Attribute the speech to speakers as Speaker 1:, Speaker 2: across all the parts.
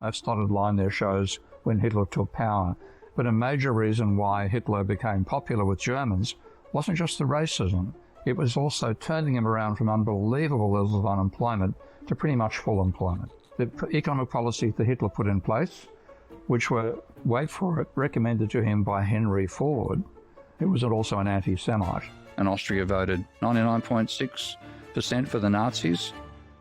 Speaker 1: That dotted line there shows when Hitler took power. But a major reason why Hitler became popular with Germans wasn't just the racism. It was also turning him around from unbelievable levels of unemployment to pretty much full employment. The economic policies that Hitler put in place, which were, wait for it, recommended to him by Henry Ford, who was also an anti-Semite.
Speaker 2: And Austria voted 99.6% for the Nazis.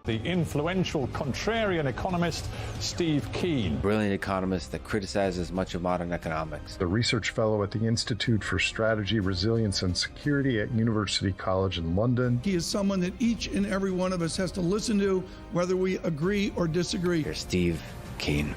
Speaker 3: The influential contrarian economist Steve Kane.
Speaker 4: Brilliant economist that criticizes much of modern economics.
Speaker 5: The research fellow at the Institute for Strategy, Resilience and Security at University College in London.
Speaker 6: He is someone that each and every one of us has to listen to, whether we agree or disagree.
Speaker 4: Here's Steve Kane.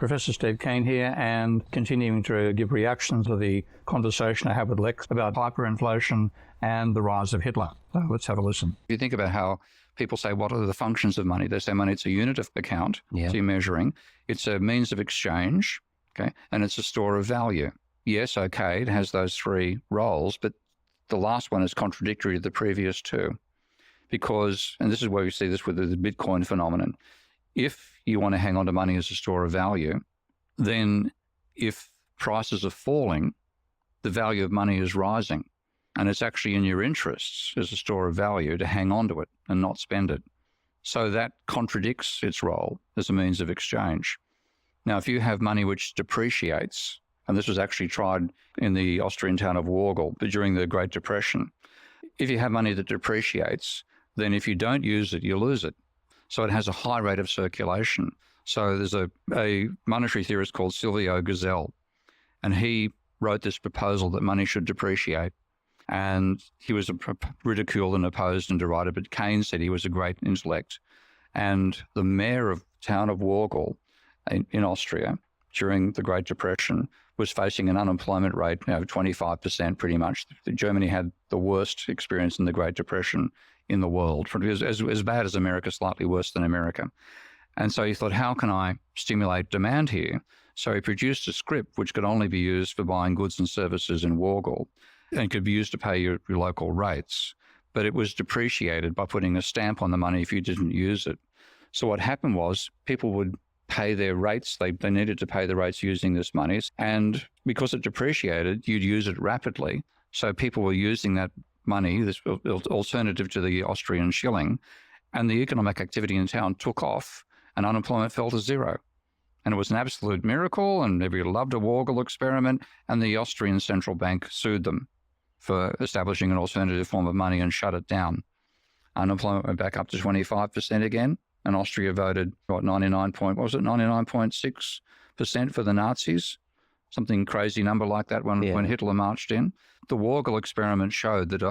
Speaker 1: Professor Steve Kane here, and continuing to give reactions to the conversation I had with Lex about hyperinflation and the rise of Hitler. So let's have a listen.
Speaker 2: If you think about how people say, what are the functions of money? They say money, it's a unit of account, so you're measuring. It's a means of exchange, okay, and it's a store of value. Yes, okay, it has those three roles, but the last one is contradictory to the previous two. Because, and this is where we see this with the Bitcoin phenomenon, if you want to hang on to money as a store of value, then if prices are falling, the value of money is rising. And it's actually in your interests as a store of value to hang on to it and not spend it. So that contradicts its role as a means of exchange. Now, if you have money which depreciates, and this was actually tried in the Austrian town of Wargl during the Great Depression, if you have money that depreciates, then if you don't use it, you lose it. So it has a high rate of circulation. So there's a monetary theorist called Silvio Gesell, and he wrote this proposal that money should depreciate. And he was ridiculed and opposed and derided, but Kane said he was a great intellect. And the mayor of town of Wargl in Austria during the Great Depression was facing an unemployment rate of 25% pretty much. Germany had the worst experience in the Great Depression in the world. It was as bad as America, slightly worse than America. And so he thought, how can I stimulate demand here? So he produced a script which could only be used for buying goods and services in Wargl and could be used to pay your local rates. But it was depreciated by putting a stamp on the money if you didn't use it. So what happened was people would pay their rates. They needed to pay the rates using this money. And because it depreciated, you'd use it rapidly. So people were using that money, this alternative to the Austrian shilling, and the economic activity in town took off and unemployment fell to zero. And it was an absolute miracle, and everybody loved a Wargl experiment, and the Austrian central bank sued them for establishing an alternative form of money and shut it down. Unemployment went back up to 25% again, and Austria voted, 99.6% for the Nazis? Something crazy number like that when Hitler marched in. The Wargl experiment showed that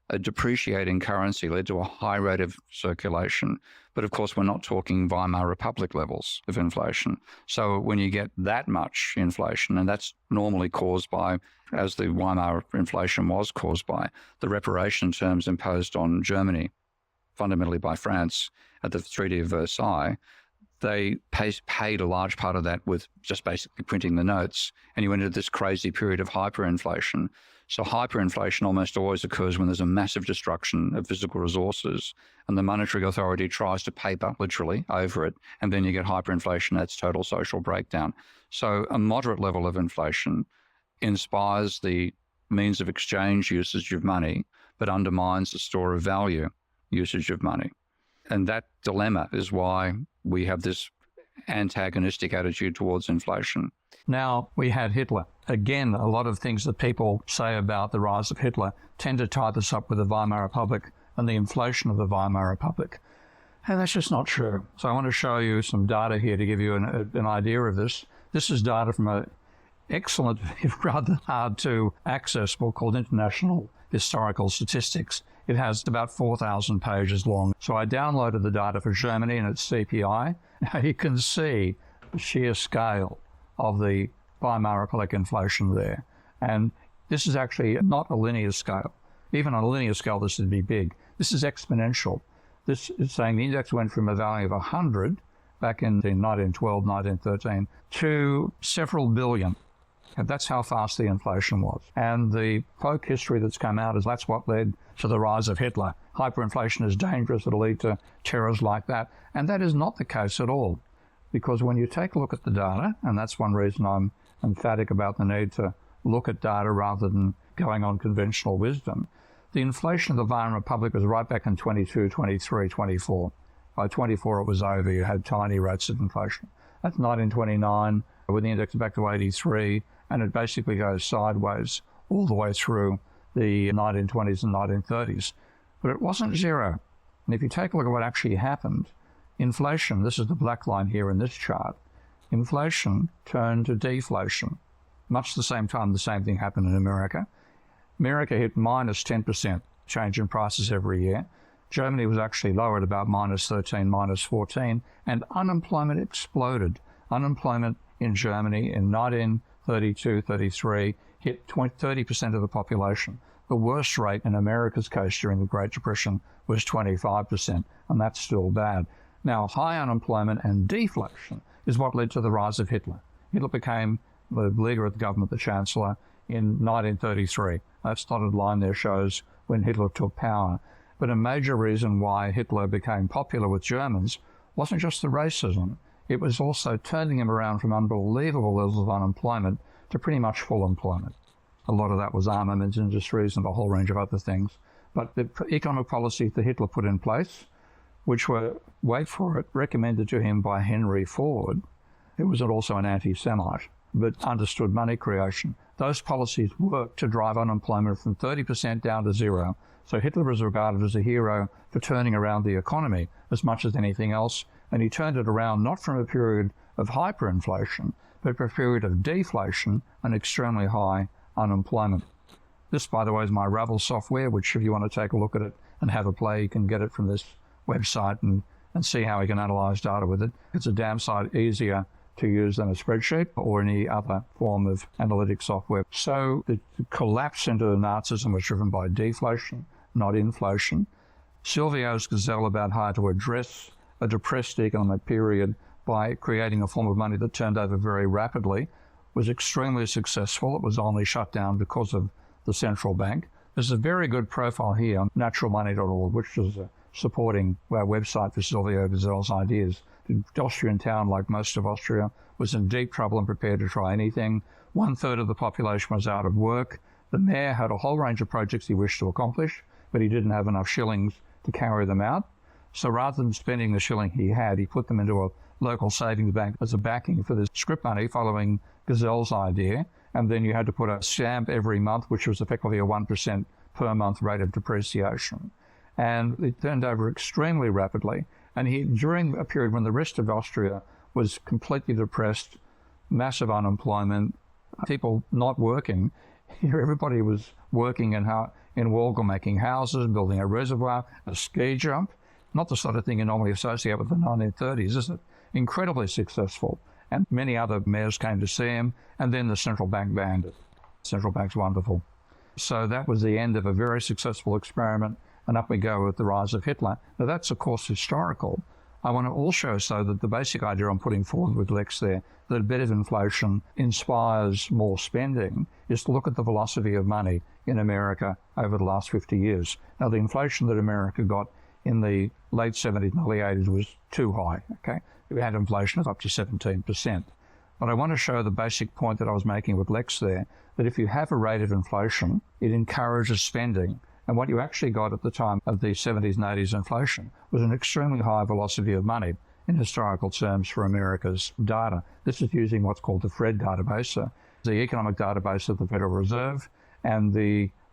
Speaker 2: a depreciating currency led to a high rate of circulation. But of course, we're not talking Weimar Republic levels of inflation. So when you get that much inflation, and that's normally caused by, as the Weimar inflation was caused by, the reparation terms imposed on Germany, fundamentally by France at the Treaty of Versailles, they paid a large part of that with just basically printing the notes, and you went into this crazy period of hyperinflation. So hyperinflation almost always occurs when there's a massive destruction of physical resources, and the monetary authority tries to paper, literally, over it, and then you get hyperinflation. That's total social breakdown. So a moderate level of inflation inspires the means of exchange usage of money, but undermines the store of value usage of money. And that dilemma is why we have this antagonistic attitude towards inflation.
Speaker 1: Now, we had Hitler. Again, a lot of things that people say about the rise of Hitler tend to tie this up with the Weimar Republic and the inflation of the Weimar Republic. And that's just not true. So I want to show you some data here to give you an idea of this. This is data from an excellent, rather hard to access book called International Historical Statistics. It has about 4,000 pages long. So I downloaded the data for Germany and its CPI. Now you can see the sheer scale of the Weimar Republic inflation there. And this is actually not a linear scale. Even on a linear scale, this would be big. This is exponential. This is saying the index went from a value of 100 back in 1912, 1913 to several billion. And that's how fast the inflation was. And the folk history that's come out is that's what led to the rise of Hitler. Hyperinflation is dangerous. It'll lead to terrors like that. And that is not the case at all. Because when you take a look at the data, and that's one reason I'm emphatic about the need to look at data rather than going on conventional wisdom, the inflation of the Weimar Republic was right back in 22, 23, 24. By 24, it was over. You had tiny rates of inflation. That's 1929, with the index back to 83, and it basically goes sideways all the way through the 1920s and 1930s. But it wasn't zero. And if you take a look at what actually happened, inflation, this is the black line here in this chart, inflation turned to deflation. Much the same time the same thing happened in America. America hit minus 10% change in prices every year. Germany was actually lower at about minus 13, minus 14, and unemployment exploded. Unemployment in Germany in 1932-33 hit 30% of the population. The worst rate in America's case during the Great Depression was 25%, and that's still bad. Now, high unemployment and deflation is what led to the rise of Hitler. Hitler became the leader of the government, the Chancellor, in 1933. That dotted line there shows when Hitler took power. But a major reason why Hitler became popular with Germans wasn't just the racism. It was also turning him around from unbelievable levels of unemployment to pretty much full employment. A lot of that was armaments industries and a whole range of other things. But the economic policies that Hitler put in place, which were, wait for it, recommended to him by Henry Ford, who was also an anti-Semite, but understood money creation. Those policies worked to drive unemployment from 30% down to zero. So Hitler was regarded as a hero for turning around the economy as much as anything else. And he turned it around not from a period of hyperinflation, but for a period of deflation and extremely high unemployment. This, by the way, is my Ravel software, which if you want to take a look at it and have a play, you can get it from this website and see how you can analyze data with it. It's a damn sight easier to use than a spreadsheet or any other form of analytic software. So the collapse into Nazism was driven by deflation, not inflation. Silvio's gazelle about how to address a depressed economic period by creating a form of money that turned over very rapidly was extremely successful. It was only shut down because of the central bank. There's a very good profile here on naturalmoney.org, which is supporting our website for Silvio Gazelle's ideas. The Austrian town, like most of Austria, was in deep trouble and prepared to try anything. 1/3 of the population was out of work. The mayor had a whole range of projects he wished to accomplish, but he didn't have enough shillings to carry them out. So rather than spending the shilling he had, he put them into a local savings bank as a backing for the scrip money following Gazelle's idea. And then you had to put a stamp every month, which was effectively a 1% per month rate of depreciation. And it turned over extremely rapidly. And during a period when the rest of Austria was completely depressed, massive unemployment, people not working, here everybody was working in Walgall, making houses, building a reservoir, a ski jump. Not the sort of thing you normally associate with the 1930s, is it? Incredibly successful. And many other mayors came to see him, and then the central bank banned it. Central bank's wonderful. So that was the end of a very successful experiment, and up we go with the rise of Hitler. Now that's, of course, historical. I want to also show that the basic idea I'm putting forward with Lex there, that a bit of inflation inspires more spending, is to look at the velocity of money in America over the last 50 years. Now, the inflation that America got in the late 70s and early 80s was too high, okay? We had inflation of up to 17%. But I want to show the basic point that I was making with Lex there, that if you have a rate of inflation, it encourages spending. And what you actually got at the time of the 70s and 80s inflation was an extremely high velocity of money in historical terms for America's data. This is using what's called the FRED database, the economic database of the Federal Reserve. And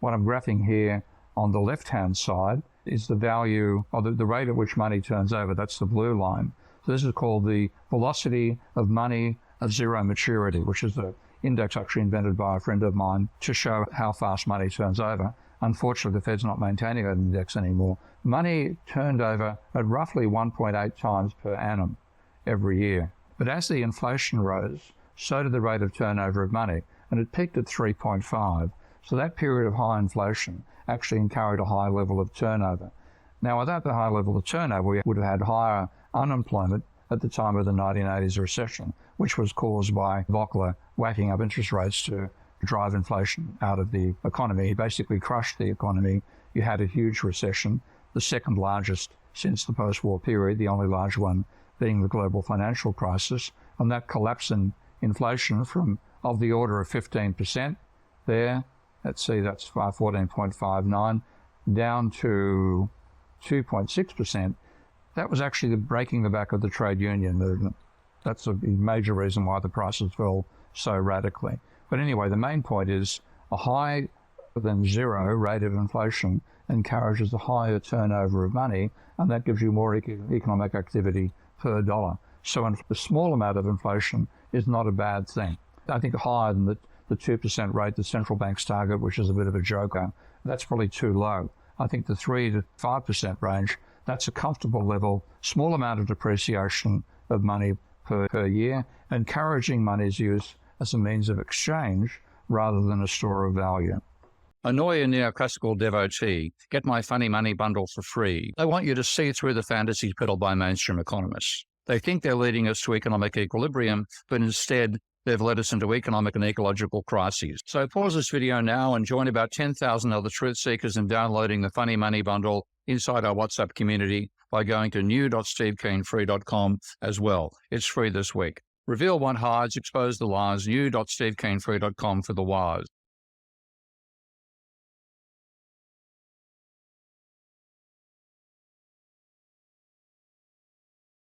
Speaker 1: what I'm graphing here on the left-hand side is the value, or the rate at which money turns over. That's the blue line. So this is called the velocity of money at zero maturity, which is the index actually invented by a friend of mine to show how fast money turns over. Unfortunately, the Fed's not maintaining that index anymore. Money turned over at roughly 1.8 times per annum every year. But as the inflation rose, so did the rate of turnover of money, and it peaked at 3.5. So that period of high inflation actually encouraged a high level of turnover. Now, without the high level of turnover, we would have had higher unemployment at the time of the 1980s recession, which was caused by Volcker whacking up interest rates to drive inflation out of the economy. He basically crushed the economy. You had a huge recession, the second largest since the post-war period, the only large one being the global financial crisis, and that collapse in inflation from of the order of 15% there, let's see, that's 14.59, down to 2.6%. That was actually the breaking the back of the trade union movement. That's a major reason why the prices fell so radically. But anyway, the main point is a higher than zero rate of inflation encourages a higher turnover of money, and that gives you more economic activity per dollar. So a small amount of inflation is not a bad thing. I think higher than the 2% rate the central banks target, which is a bit of a joker, that's probably too low. I think the 3 to 5% range, that's a comfortable level, small amount of depreciation of money per year, encouraging money's use as a means of exchange rather than a store of value.
Speaker 2: Annoy a neoclassical devotee. Get my funny money bundle for free. I want you to see through the fantasies peddled by mainstream economists. They think they're leading us to economic equilibrium, but instead they've led us into economic and ecological crises. So pause this video now and join about 10,000 other truth seekers in downloading the Funny Money Bundle inside our WhatsApp community by going to new.stevekanefree.com as well. It's free this week. Reveal what hides, expose the lies. New.stevekanefree.com for the wise.